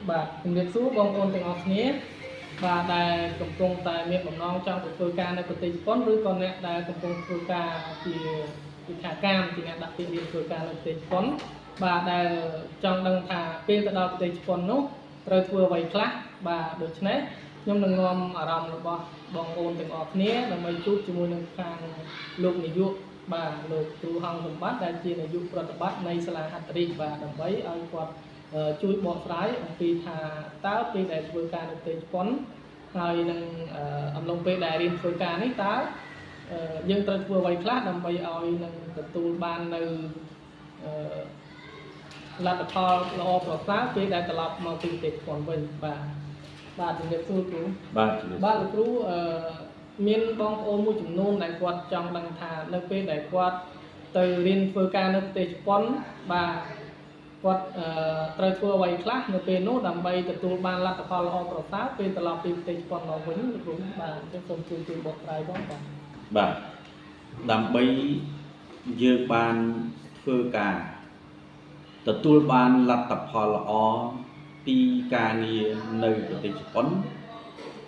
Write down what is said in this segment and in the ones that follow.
បាទជំរាបសួរបងប្អូនទាំងអស់គ្នាបាទដែលកំពុងតែមានបំណងចង់ទៅធ្វើការនៅប្រទេសជប៉ុនឬក៏អ្នកដែលកំពុងធ្វើការជាវិធានការជាអ្នកដាក់ពាក្យរៀនធ្វើការនៅប្រទេសជប៉ុនបាទដែលចង់ដឹងថាពេលទៅដល់ប្រទេសជប៉ុននោះត្រូវធ្វើអ្វីខ្លះបាទដូច្នេះខ្ញុំនឹងនាំអារម្មណ៍របស់បងប្អូនទាំងអស់គ្នាដើម្បីជួបជាមួយនឹងខាងលោកនាយកបាទលោកគ្រូហងសម្បត្តិដែលជានាយកប្រតិបត្តិនៃសាលាហត្ថរីកបាទដើម្បីឲ្យគាត់ជួយបកស្រាយអំពីថាតើពេលដែលធ្វើការនៅប្រទេសជប៉ុនហើយនឹងអំឡុងពេលដែលរៀនធ្វើការនេះតើយើងត្រូវធ្វើអ្វីខ្លះដើម្បីឲ្យនឹងទទួលបាននៅលទ្ធផលល្អប្រសើរពេលដែលត្រឡប់មកពីប្រទេសជប៉ុនវិញបាទជំរាបសួរគ្រូបាទលោកគ្រូមានបងប្អូនមួយចំនួនដែលគាត់ចង់ដឹងថានៅពេលដែលគាត់ទៅរៀនធ្វើការនៅប្រទេសជប៉ុនបាទគាត់ត្រូវធ្វើអ្វីខ្លះនៅពេលនោះដើម្បីទទួលបានលទ្ធផលល្អប្រសើរពេលត្រឡប់ពីប្រទេសជប៉ុនមកវិញលោកគ្រូបាទអញ្ចឹងសូមជួយបកស្រាយផងបាទដើម្បីយើងបានធ្វើការទទួលបានលទ្ធផលល្អពីការងារនៅប្រទេសជប៉ុន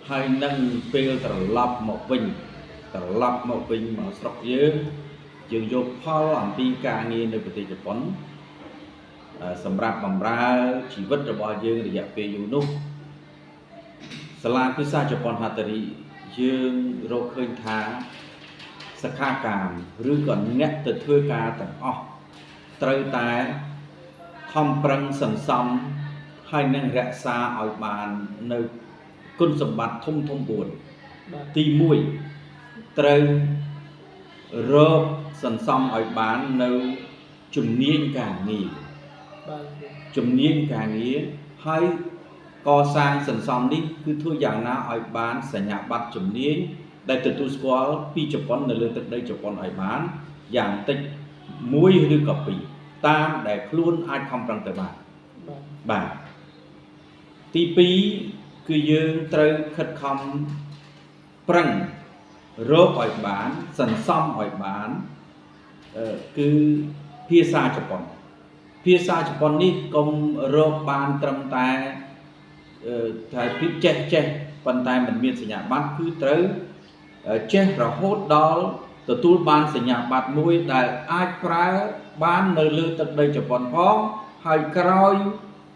ហើយនឹងពេលត្រឡប់មកវិញមកស្រុកយើងយកផលអំពីការងារនៅប្រទេសជប៉ុនសម្រាប់បម្រើជីវិតរបស់យើងរយៈពេលយូរនោះសាលាភាសាជប៉ុនហត្ថរីយើងរកឃើញថាសិក្ខាកាមឬក៏អ្នកទៅធ្វើការទាំងអស់ត្រូវតែខំប្រឹងសន្សំហើយនឹងរក្សាឲ្យបាននៅគុណសម្បត្តិធំ4ទី1ត្រូវរកសន្សំឲ្យបាននៅជំនាញការងារហើយកសាងសន្សំនេះគឺធ្វើយ៉ាងណាឲ្យបានសញ្ញាបត្រជំនាញដែលទទួលស្គាល់ពីជប៉ុននៅលើទឹកដីជប៉ុនឲ្យបានយ៉ាងតិច1ឬក៏2តាមដែលខ្លួនអាចខំប្រឹងទៅបានបាទទី2គឺយើងត្រូវខិតខំប្រឹងរកឲ្យបានសន្សំឲ្យបានគឺភាសាជប៉ុននេះកុំរកបានត្រឹមតែតែពីចេះប៉ុន្តែមិនមានសញ្ញាបត្រគឺត្រូវចេះរហូតដល់ទទួលបានសញ្ញាបត្រមួយដែលអាចប្រើបាននៅលើទឹកដីជប៉ុនផងហើយក្រោយ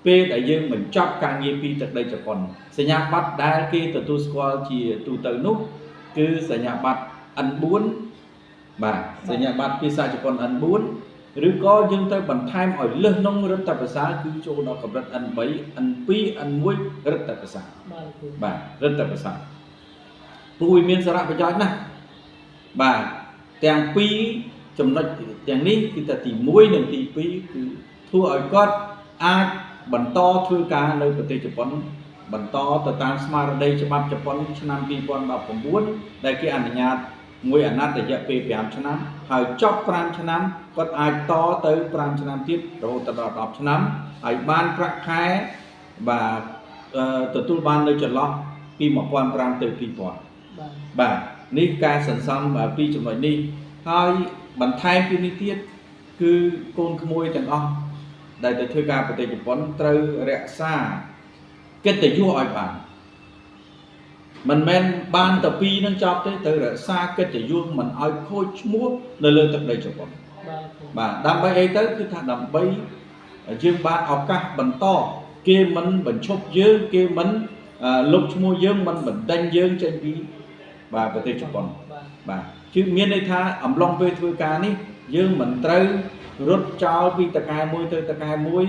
ពេលដែលយើងបញ្ចប់ការងារពីទឹកដីជប៉ុនសញ្ញាបត្រដែលគេទទួលស្គាល់ជាទូទៅនោះគឺសញ្ញាបត្រ N4 បាទសញ្ញាបត្រភាសាជប៉ុន N4 ឬក៏យើងត្រូវបន្ថែមឲ្យលើសក្នុងរដ្ឋភាសាគឺចូលដល់កម្រិត N3 N2 N1 រដ្ឋភាសាបាទរដ្ឋភាសាព្រោះវាមានសារៈប្រយោជន៍ណាស់បាទទាំងពីរចំណុចទាំងនេះគឺតែទី1និងទី2គឺធ្វើឲ្យគាត់អាចបន្តធ្វើការនៅប្រទេសជប៉ុនបន្តទៅតាមស្មារតីច្បាប់ជប៉ុនឆ្នាំ2019ដែលគេអនុញ្ញាតមួយអាណត្តិរយៈពេល5ឆ្នាំហើយចប់5ឆ្នាំគាត់អាចតទៅ5ឆ្នាំទៀតរហូតដល់10ឆ្នាំហើយបានប្រាក់ខែបាទទទួលបាននៅចន្លោះពី 1,500 ទៅ 2,000 បាទនេះការសន្សំពីចំណុចនេះហើយបន្ថែមពីនេះទៀតគឺកូនក្មួយទាំងអស់ដែលទៅធ្វើការប្រទេសជប៉ុនត្រូវរក្សាកិត្តិយសឲ្យបានមិនមែនបានតែពីរនឹងចប់ទេត្រូវរក្សាកិត្តិយសមិនឲ្យខូចឈ្មោះនៅលើទឹកដីជប៉ុនបាទដើម្បីអីទៅគឺថាដើម្បីយើងបានឱកាសបន្តគេមិនបញ្ឈប់យើងគេមិនលុបឈ្មោះយើងមិនបណ្ដេញយើងចេញពីបាទប្រទេសជប៉ុនបាទគឺមានន័យថាអំឡុងពេលធ្វើការនេះយើងមិនត្រូវរត់ចោលពីតកែមួយទៅតកែមួយ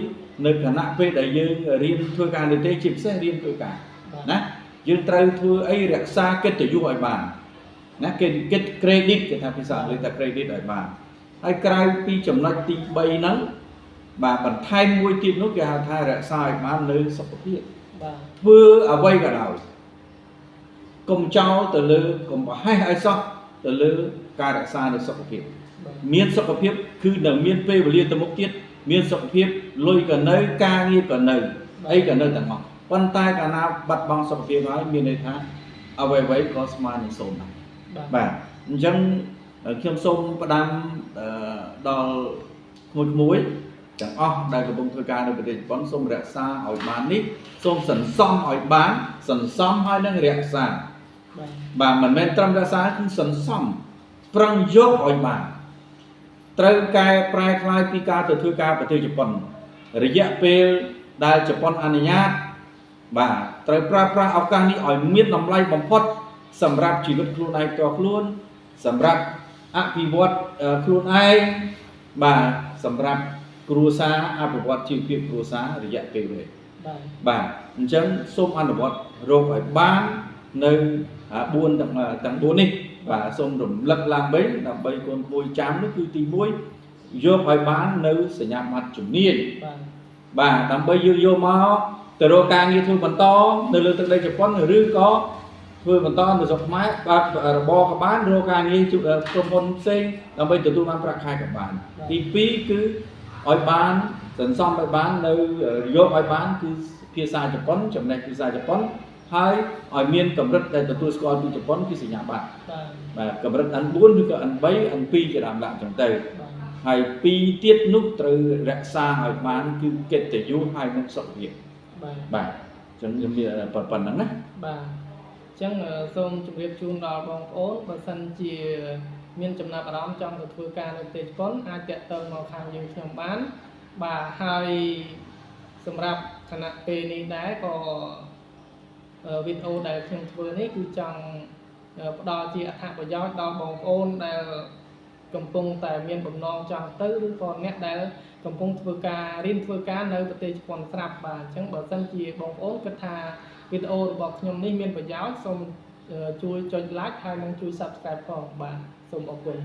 នៅគណៈពេលដែលយើងរៀនធ្វើការនេះទេជាពិសេសរៀនធ្វើការណាយើងត្រូវធ្វើអីរក្សាកិត្តិយសឲ្យបានណាគេគិត credit គេថាភាសាអង់គ្លេសថា credit ឲ្យបានហើយក្រៅពីចំណុចទី3ហ្នឹងបាទបន្ថែមមួយទៀតនោះគេហៅថារក្សាឲ្យបាននៅសុខភាពបាទធ្វើអ្វីក៏ដោយកុំចោលទៅលើកុំប្រហែសឲ្យសោះទៅលើការរក្សានៅសុខភាពមានសុខភាពគឺនៅមានពេលវេលាទៅមុខទៀតមានសុខភាពលុយក៏នៅការងារក៏នៅអីក៏នៅទាំងអស់ប៉ុន្តែកាលណាបាត់បង់សុខភាពហើយមានន័យថាអ្វីក៏ស្មើនឹងសូន្យដែរបាទអញ្ចឹងខ្ញុំសូមផ្ដាំដល់ក្មួយ ទាំងអស់ដែលកំពុងធ្វើការនៅប្រទេសជប៉ុនសូមរក្សាឲ្យបាននេះសូមសន្សំឲ្យបានសន្សំហើយនឹងរក្សាបាទមិនមែនត្រឹមរក្សាគឺសន្សំប្រឹងយកឲ្យបានត្រូវកែប្រែคล้ายពីការទៅធ្វើការប្រទេសជប៉ុនរយៈពេលដែលជប៉ុនអនុញ្ញាតបាទត្រូវប្រើប្រាស់ឱកាសនេះឲ្យមានតម្លៃបំផុតសម្រាប់ជីវិតខ្លួនឯងផ្ទាល់ខ្លួនសម្រាប់អភិវឌ្ឍខ្លួនឯងបាទសម្រាប់គ្រួសារអភិវឌ្ឍជីវភាពគ្រួសាររយៈពេលវែងបាទអញ្ចឹងសូមអនុវត្តរកឲ្យបាននៅ4ទាំង4នេះបាទសូមរំលឹកឡើងវិញដើម្បីកូនក្មួយចាំនោះគឺទី1យកឲ្យបាននៅសញ្ញាបត្រជំនាញបាទដើម្បីយកមកទៅរកការងារធ្វើបន្តនៅលើទឹកដីជប៉ុនឬក៏ធ្វើបន្តនៅស្រុកខ្មែរបាទរបរក៏បានរកការងារក្រុមហ៊ុនផ្សេងដើម្បីទទួលបានប្រាក់ខែក៏បានទី2គឺឲ្យបានសន្សំឲ្យបាននៅយកឲ្យបានគឺភាសាជប៉ុនចំណេះភាសាជប៉ុនហើយឲ្យមានកម្រិតដែលទទួលស្គាល់ពីជប៉ុនគឺសញ្ញាបត្របាទកម្រិត N4 ឬក៏ N3 N2 ជាដើមឡើងចឹងទៅហើយ2ទៀតនោះត្រូវរក្សាឲ្យបានគឺកិត្តិយសហើយនឹងសុខភាពបាទអញ្ចឹងខ្ញុំមានប៉ុណ្្នឹងណាបាទអញ្ចឹងសូមជម្រាបជូនដល់បងប្អូនបើសិនជាមានចំណាប់អារម្មណ៍ចង់ទៅធ្វើការនៅប្រទេសជប៉ុនអាចតាក់ទងមកខាងយើងខ្ញុំបានបាទហើយសម្រាប់គណៈពេលនេះដែរក៏វីដេអូដែលខ្ញុំធ្វើនេះគឺចង់ផ្ដល់ជាអត្ថប្រយោជន៍ដល់បងប្អូនដែលកំពុងតែមានបំណងចង់ទៅឬក៏អ្នកដែលកំពុងធ្វើការរៀនធ្វើការនៅប្រទេសជប៉ុនស្រាប់បាទអញ្ចឹងបើសិនជាបងប្អូនគិតថាវីដេអូរបស់ខ្ញុំនេះមានប្រយោជន៍សូមជួយចុច like ហើយនិងជួយ subscribe ផងបាទសូមអរគុណ